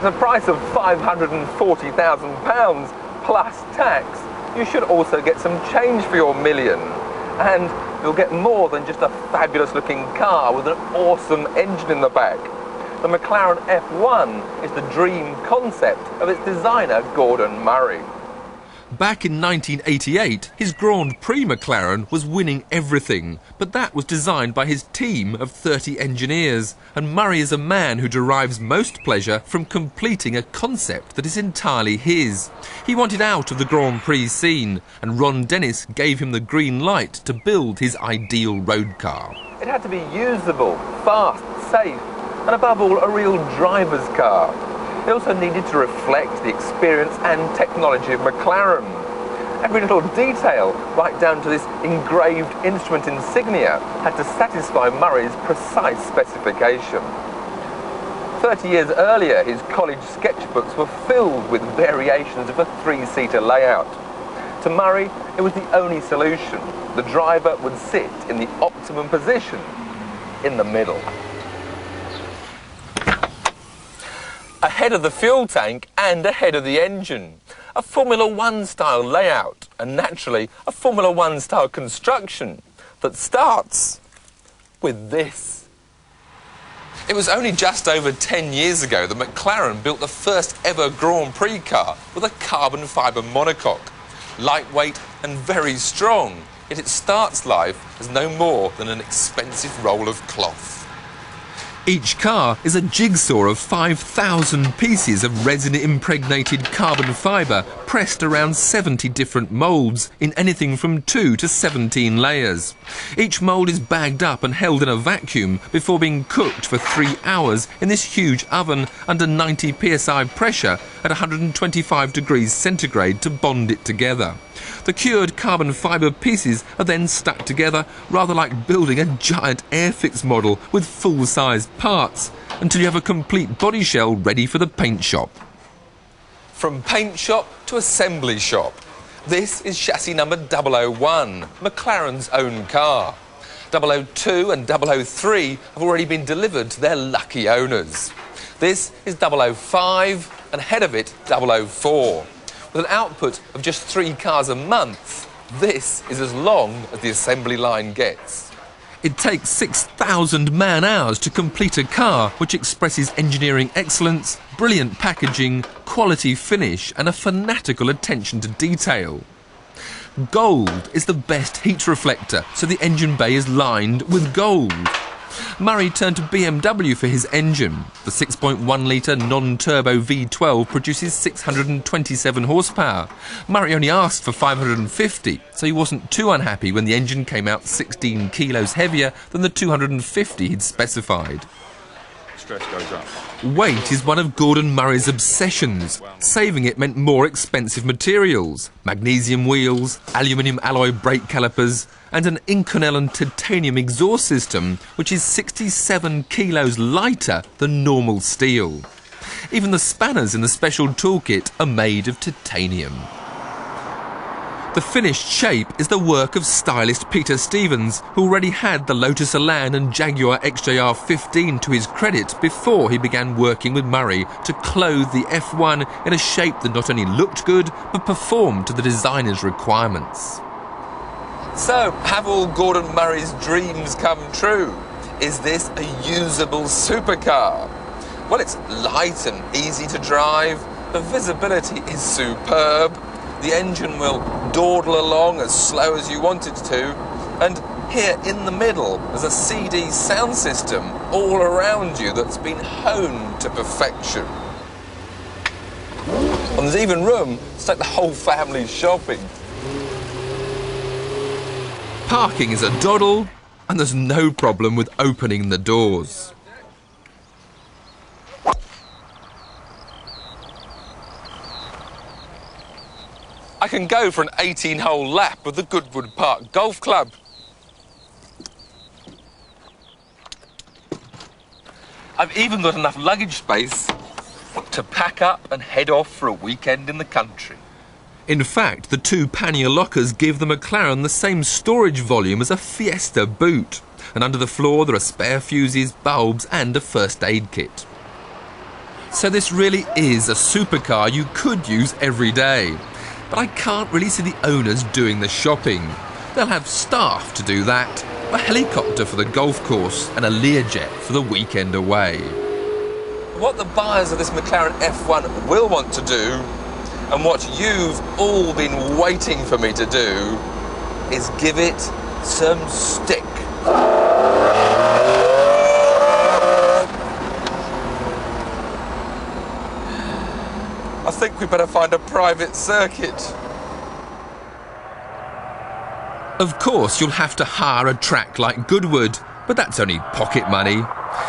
At a price of £540,000 plus tax, you should also get some change for your million. And you'll get more than just a fabulous looking car with an awesome engine in the back. The Mclaren F1 is the dream concept of its designer, Gordon Murray. Back in 1988, his Grand Prix Mclaren was winning everything, but that was designed by his team of 30 engineers, and Murray is a man who derives most pleasure from completing a concept that is entirely his. He wanted out of the Grand Prix scene, and Ron Dennis gave him the green light to build his ideal road car. It had to be usable, fast, safe, and above all, a real driver's car. It also needed to reflect the experience and technology of McLaren. Every little detail, right down to this engraved instrument insignia, had to satisfy Murray's precise specification. 30 years earlier, his college sketchbooks were filled with variations of a three-seater layout. To Murray, it was the only solution. The driver would sit in the optimum position, in the middle. Ahead of the fuel tank and ahead of the engine. A Formula One style layout and naturally a Formula One style construction that starts with this. It was only just over 10 years ago that McLaren built the first ever Grand Prix car with a carbon fibre monocoque. Lightweight and very strong, yet it starts life as no more than an expensive roll of cloth. Each car is a jigsaw of 5,000 pieces of resin-impregnated carbon fibre pressed around 70 different moulds in anything from 2 to 17 layers. Each mould is bagged up and held in a vacuum before being cooked for 3 hours in this huge oven under 90 psi pressure at 125 degrees centigrade to bond it together. The cured carbon fibre pieces are then stuck together, rather like building a giant Airfix model with full-sized parts, until you have a complete body shell ready for the paint shop. From paint shop to assembly shop. This is chassis number 001, McLaren's own car. 002 and 003 have already been delivered to their lucky owners. This is 005 and ahead of it 004. With an output of just 3 cars a month, this is as long as the assembly line gets. It takes 6,000 man-hours to complete a car which expresses engineering excellence, brilliant packaging, quality finish and a fanatical attention to detail. Gold is the best heat reflector, so the engine bay is lined with gold. Murray turned to BMW for his engine. The 6.1-litre non-turbo V12 produces 627 horsepower. Murray only asked for 550, so he wasn't too unhappy when the engine came out 16 kilos heavier than the 250 he'd specified. Stress goes up. Weight is one of Gordon Murray's obsessions. Saving it meant more expensive materials. Magnesium wheels, aluminium alloy brake calipers, and an Inconel titanium exhaust system, which is 67 kilos lighter than normal steel. Even the spanners in the special toolkit are made of titanium. The finished shape is the work of stylist Peter Stevens, who already had the Lotus Elan and Jaguar XJR 15 to his credit before he began working with Murray to clothe the F1 in a shape that not only looked good, but performed to the designer's requirements. So, have all Gordon Murray's dreams come true? Is this a usable supercar? Well, it's light and easy to drive, the visibility is superb, the engine will dawdle along as slow as you want it to, and here in the middle there's a CD sound system all around you that's been honed to perfection. And there's even room to take the whole family shopping. Parking is a doddle, and there's no problem with opening the doors. I can go for an 18-hole lap of the Goodwood Park Golf Club. I've even got enough luggage space to pack up and head off for a weekend in the country. In fact, the 2 pannier lockers give the Mclaren the same storage volume as a Fiesta boot. And under the floor there are spare fuses, bulbs and a first aid kit. So this really is a supercar you could use every day. But I can't really see the owners doing the shopping. They'll have staff to do that, a helicopter for the golf course and a Learjet for the weekend away. What the buyers of this McLaren F1 will want to do, and what you've all been waiting for me to do, is give it some stick. I think we better find a private circuit. Of course, you'll have to hire a track like Goodwood, but that's only pocket money.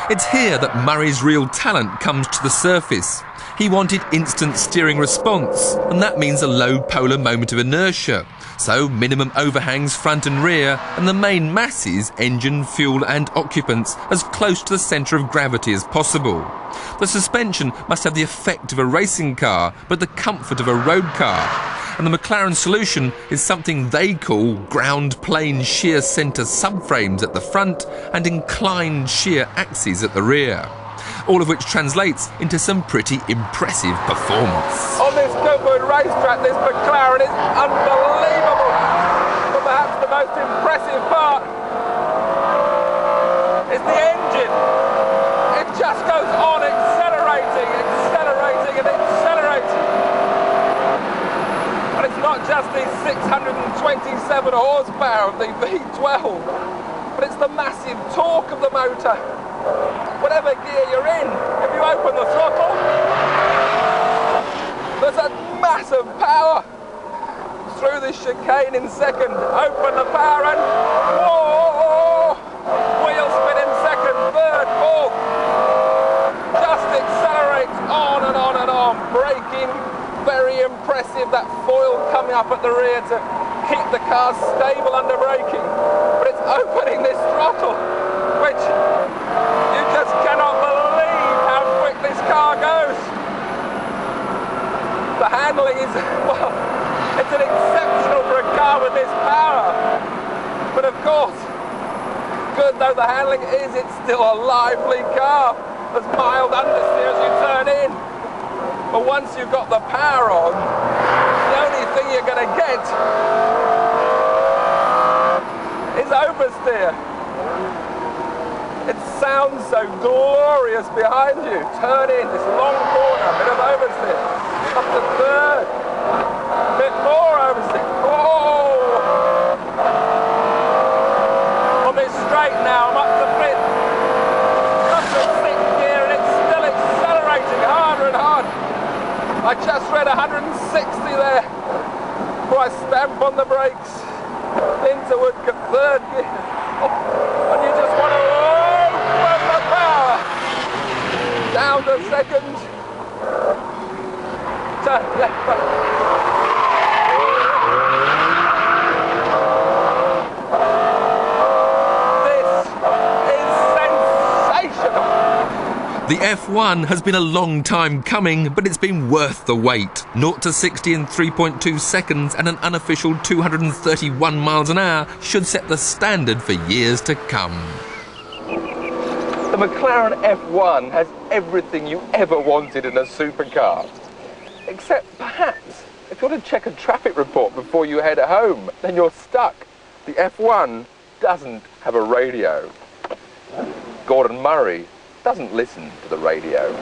It's here that Murray's real talent comes to the surface. He wanted instant steering response, and that means a low polar moment of inertia. So minimum overhangs front and rear, and the main masses, engine, fuel and occupants, as close to the centre of gravity as possible. The suspension must have the effect of a racing car, but the comfort of a road car. And the McLaren solution is something they call ground plane shear centre subframes at the front and inclined shear axes at the rear. All of which translates into some pretty impressive performance. On this Goodwood racetrack, this McLaren is unbelievable. But perhaps the most impressive part is the engine. It just goes on accelerating, accelerating and accelerating. And it's not just the 627 horsepower of the V12, but it's the massive torque of the motor. Whatever gear you're in, if you open the throttle, there's a massive power through this chicane in second. Open the power and whoa! Wheel spin in second, third, fourth. Just accelerates on and on and on. Braking, very impressive. That foil coming up at the rear to keep the car stable under braking. But it's opening this throttle, which you just cannot believe how quick this car goes. The handling is, well, it's an exceptional for a car with this power. But of course, good though the handling is, it's still a lively car. There's mild understeer as you turn in. But once you've got the power on, the only thing you're going to get is oversteer. It sounds so glorious behind you. Turn in, this long corner, a bit of oversteer. Up to third. A bit more oversteer. Oh! On this straight now, I'm up to fifth. Up to sixth gear and it's still accelerating harder and harder. I just read 160 there before I stamp on the brakes. Into Woodcote, third gear. Oh, and you just want to open the power. Down to second. Turn left, right. This is sensational. The F1 has been a long time coming, but it's been worth the wait. 0 to 60 in 3.2 seconds and an unofficial 231 miles an hour should set the standard for years to come. The McLaren F1 has everything you ever wanted in a supercar. Except perhaps, if you want to check a traffic report before you head home, then you're stuck. The F1 doesn't have a radio. Gordon Murray doesn't listen to the radio.